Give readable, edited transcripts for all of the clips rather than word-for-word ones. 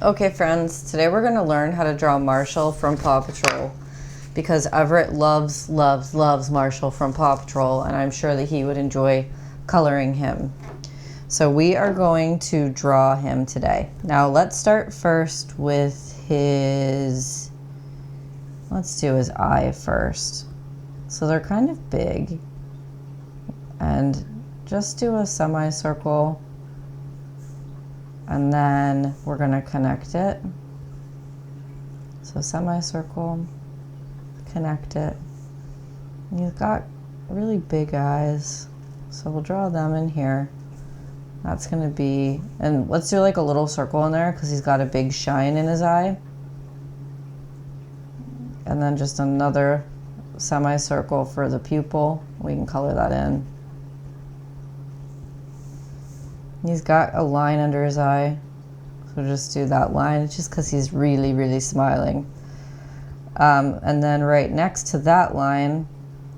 Okay friends, today we're going to learn how to draw Marshall from Paw Patrol because Everett loves Marshall from Paw Patrol, and I'm sure that he would enjoy coloring him. So we are going to draw him today. Now let's start first with let's do his eye first. So they're kind of big, and just do a semicircle. And then we're going to connect it. So semicircle, connect it. And you've got really big eyes, so we'll draw them in here. That's going to be, and let's do like a little circle in there because he's got a big shine in his eye. And then just another semicircle for the pupil. We can color that in. He's got a line under his eye, so just do that line just because he's really smiling. And then right next to that line,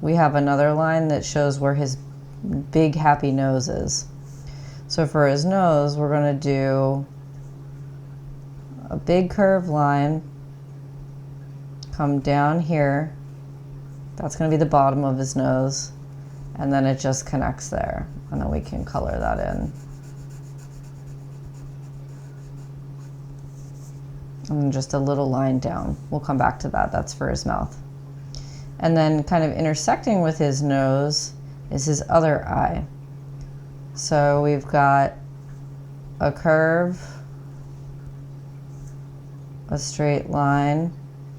we have another line that shows where his big happy nose is. So for his nose, we're going to do a big curved line, come down here. That's going to be the bottom of his nose, and then it just connects there, and then we can color that in. And just a little line down. We'll come back to that. That's for his mouth. And then kind of intersecting with his nose is his other eye. So we've got a curve, a straight line,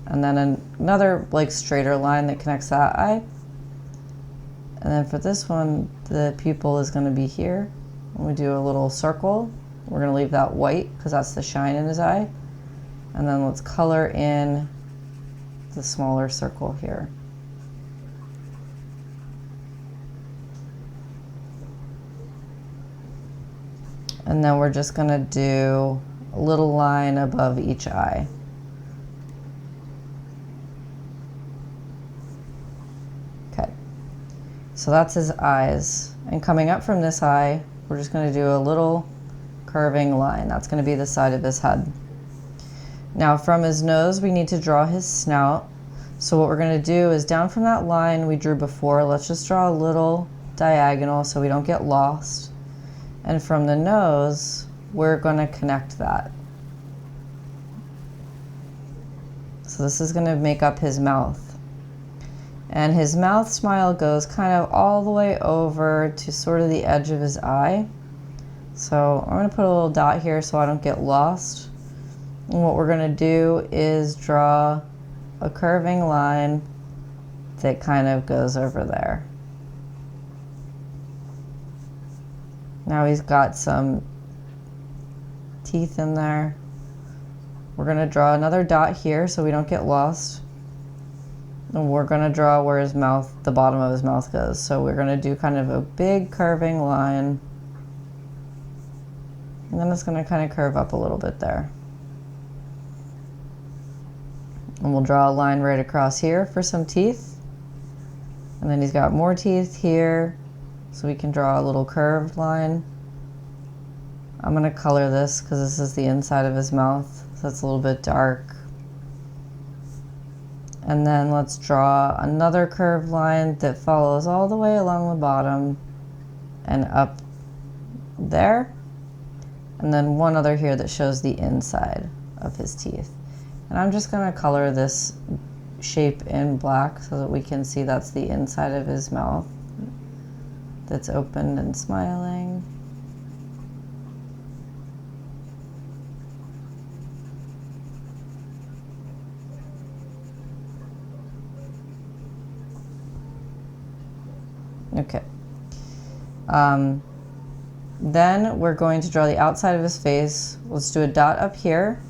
and then another like straighter line that connects that eye. And then for this one, the pupil is going to be here. And we do a little circle. We're going to leave that white because that's the shine in his eye. And then let's color in the smaller circle here. And then we're just going to do a little line above each eye. Okay, so that's his eyes. And coming up from this eye, we're just going to do a little curving line. That's going to be the side of his head. Now from his nose, we need to draw his snout. So what we're going to do is down from that line we drew before, let's just draw a little diagonal so we don't get lost. And from the nose, we're going to connect that. So this is going to make up his mouth. And his mouth smile goes kind of all the way over to sort of the edge of his eye. So I'm going to put a little dot here so I don't get lost. And what we're going to do is draw a curving line that kind of goes over there. Now he's got some teeth in there. We're going to draw another dot here so we don't get lost. And we're going to draw where his mouth, the bottom of his mouth goes. So we're going to do kind of a big curving line. And then it's going to kind of curve up a little bit there. And we'll draw a line right across here for some teeth. And then he's got more teeth here, so we can draw a little curved line. I'm going to color this because this is the inside of his mouth, so it's a little bit dark. And then let's draw another curved line that follows all the way along the bottom and up there. And then one other here that shows the inside of his teeth. And I'm just going to color this shape in black so that we can see that's the inside of his mouth that's open and smiling. Okay. Then we're going to draw the outside of his face. Let's do a dot up here.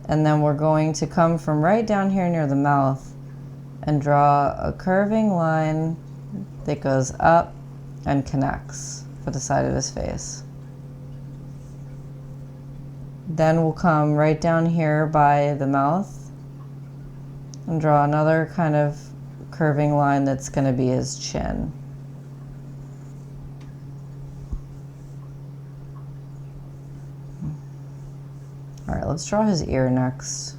And then we're going to come from right down here near the mouth and draw a curving line that goes up and connects for the side of his face. Then we'll come right down here by the mouth and draw another kind of curving line that's going to be his chin. All right, let's draw his ear next.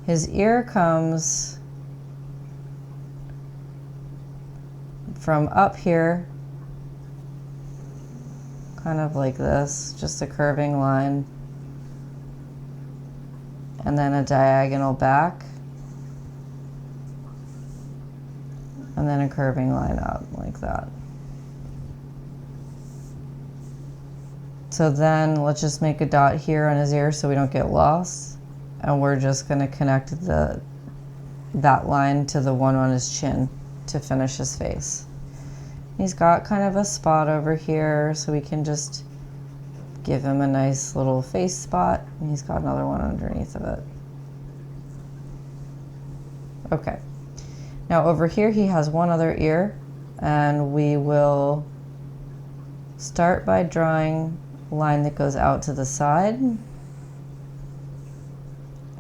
His ear comes from up here, kind of like this, just a curving line, and then a diagonal back, and then a curving line up like that. So then let's just make a dot here on his ear so we don't get lost. And we're just going to connect that line to the one on his chin to finish his face. He's got kind of a spot over here, so we can just give him a nice little face spot. And he's got another one underneath of it. Okay. Now over here he has one other ear, and we will start by drawing a line that goes out to the side.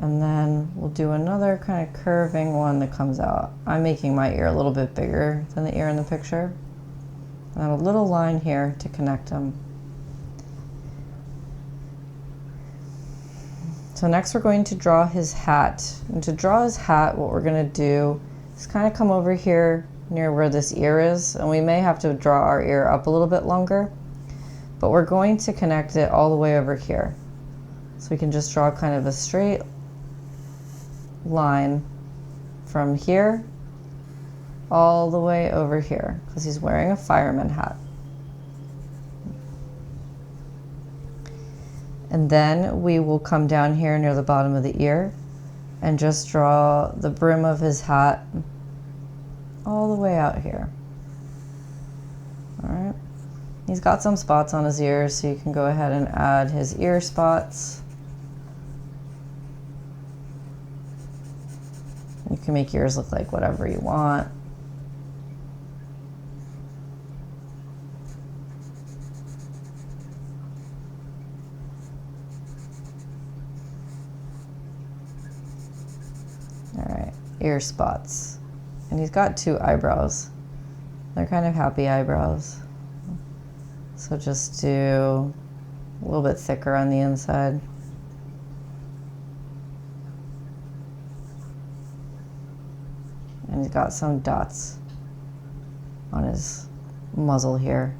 And then we'll do another kind of curving one that comes out. I'm making my ear a little bit bigger than the ear in the picture. And then a little line here to connect them. So next we're going to draw his hat. And to draw his hat, what we're going to do is kind of come over here near where this ear is. And we may have to draw our ear up a little bit longer. But we're going to connect it all the way over here. So we can just draw kind of a straight line from here all the way over here, because he's wearing a fireman hat. And then we will come down here near the bottom of the ear and just draw the brim of his hat all the way out here. All right. He's got some spots on his ears, so you can go ahead and add his ear spots. You can make yours look like whatever you want. All right, ear spots. And he's got two eyebrows. They're kind of happy eyebrows. So just do a little bit thicker on the inside. And he's got some dots on his muzzle here.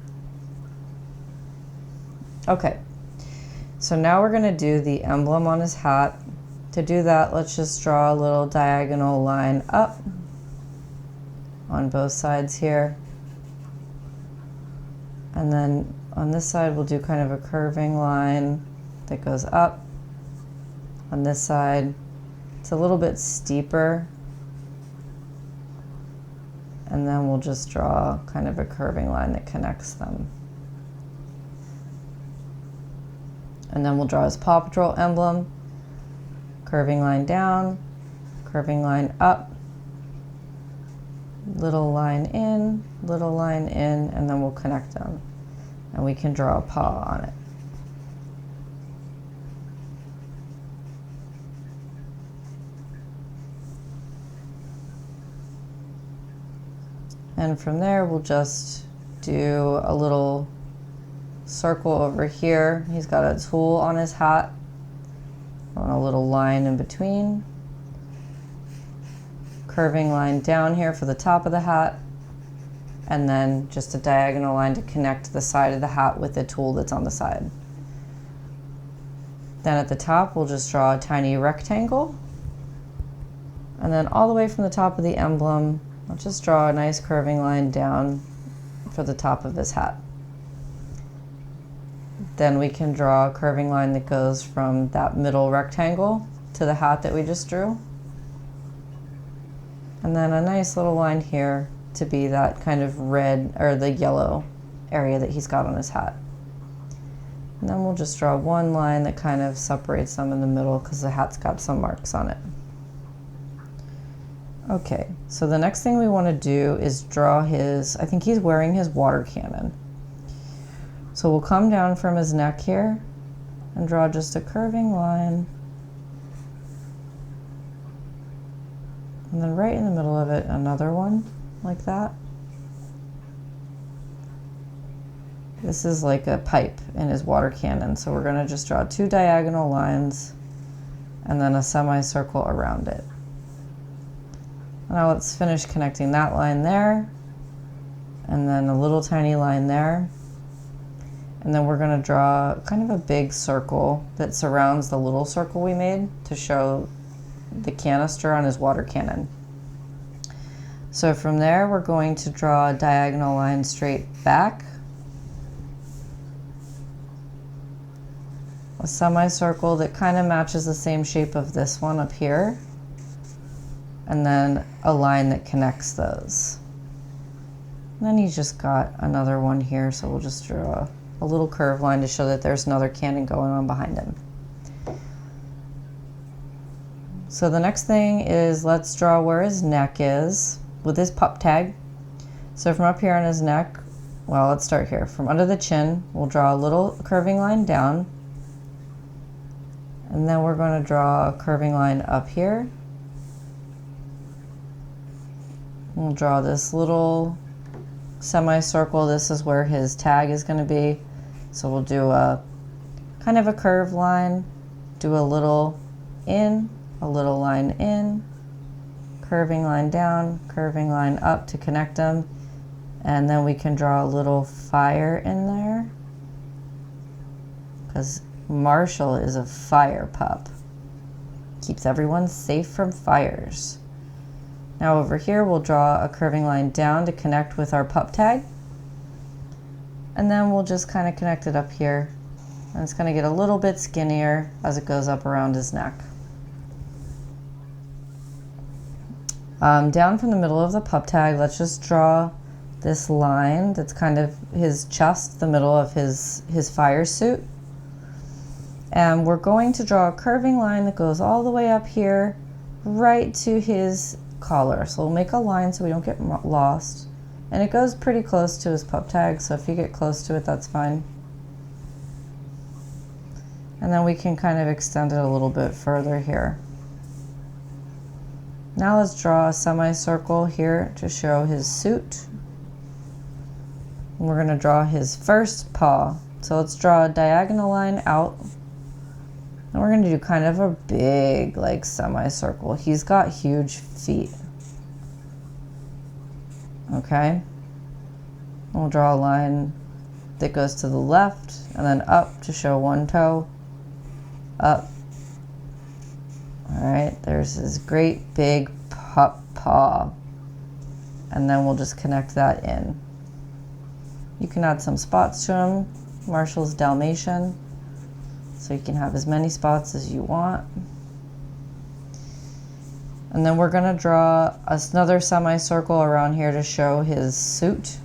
Okay, so now we're gonna do the emblem on his hat. To do that, let's just draw a little diagonal line up on both sides here. And then on this side, we'll do kind of a curving line that goes up. On this side, it's a little bit steeper. And then we'll just draw kind of a curving line that connects them. And then we'll draw his Paw Patrol emblem. Curving line down, curving line up, little line in, and then we'll connect them. And we can draw a paw on it. And from there, we'll just do a little circle over here. He's got a tool on his hat. On a little line in between. Curving line down here for the top of the hat. And then just a diagonal line to connect the side of the hat with the tool that's on the side. Then at the top, we'll just draw a tiny rectangle. And then all the way from the top of the emblem, I'll just draw a nice curving line down for the top of his hat. Then we can draw a curving line that goes from that middle rectangle to the hat that we just drew. And then a nice little line here to be that kind of red or the yellow area that he's got on his hat. And then we'll just draw one line that kind of separates them in the middle because the hat's got some marks on it. Okay, so the next thing we want to do is draw his, I think he's wearing his water cannon. So we'll come down from his neck here and draw just a curving line. And then right in the middle of it, another one like that. This is like a pipe in his water cannon. So we're gonna just draw 2 diagonal lines and then a semicircle around it. Now let's finish connecting that line there, and then a little tiny line there. And then we're gonna draw kind of a big circle that surrounds the little circle we made to show the canister on his water cannon. So from there, we're going to draw a diagonal line straight back, a semicircle that kind of matches the same shape of this one up here, and then a line that connects those. And then he's just got another one here, so we'll just draw a little curved line to show that there's another cannon going on behind him. So the next thing is, let's draw where his neck is with his pup tag. So from up here on his neck, well, let's start here. From under the chin, we'll draw a little curving line down. And then we're going to draw a curving line up here. We'll draw this little semicircle. This is where his tag is going to be. So we'll do a kind of a curved line, do a little in, a little line in, curving line down, curving line up to connect them. And then we can draw a little fire in there, because Marshall is a fire pup. Keeps everyone safe from fires. Now over here, we'll draw a curving line down to connect with our pup tag. And then we'll just kind of connect it up here. And it's going to get a little bit skinnier as it goes up around his neck. Down from the middle of the pup tag, let's just draw this line that's kind of his chest, the middle of his fire suit. And we're going to draw a curving line that goes all the way up here, right to his collar. So we'll make a line so we don't get lost. And it goes pretty close to his pup tag, so if you get close to it, that's fine. And then we can kind of extend it a little bit further here. Now let's draw a semicircle here to show his suit. And we're going to draw his first paw. So let's draw a diagonal line out. And we're going to do kind of a big, like, semicircle. He's got huge feet. Okay. We'll draw a line that goes to the left and then up to show one toe. Up. All right, there's his great big pup paw. And then we'll just connect that in. You can add some spots to him. Marshall's Dalmatian, so you can have as many spots as you want. And then we're going to draw another semicircle around here to show his suit.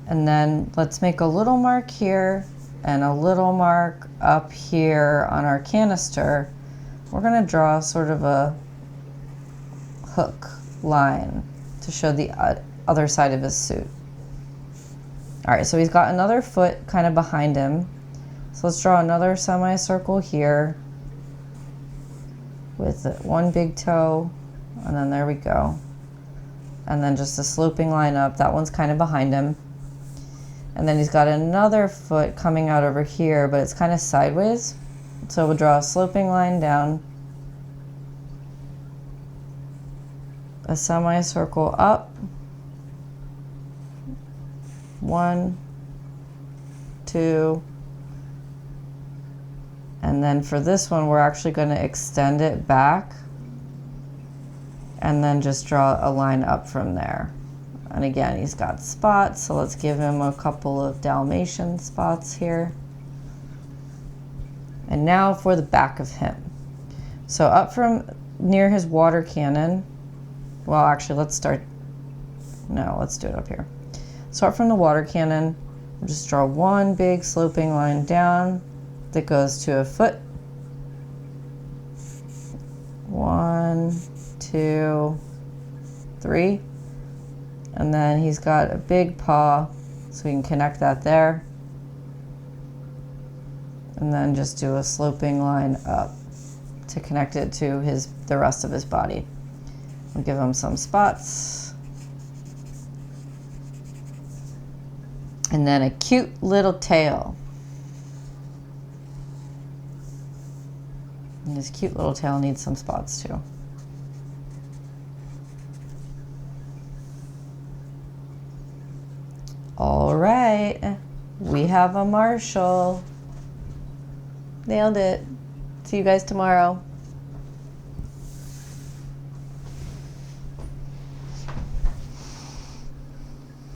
And then let's make a little mark here and a little mark up here on our canister. We're going to draw sort of a hook line to show the other side of his suit. All right, so he's got another foot kind of behind him. So let's draw another semicircle here with one big toe, and then there we go. And then just a sloping line up. That one's kind of behind him. And then he's got another foot coming out over here, but it's kind of sideways. So we'll draw a sloping line down, a semicircle up, 1, 2, and then for this one, we're actually going to extend it back and then just draw a line up from there. And again, he's got spots, so let's give him a couple of Dalmatian spots here. And now for the back of him. So up from near his water cannon, well, actually, let's do it up here. So up from the water cannon, we'll just draw one big sloping line down that goes to a foot. 1, 2, 3. And then he's got a big paw, so we can connect that there. And then just do a sloping line up to connect it to the rest of his body. We'll give him some spots. And then a cute little tail. And his cute little tail needs some spots too. All right, we have a Marshall. Nailed it. See you guys tomorrow.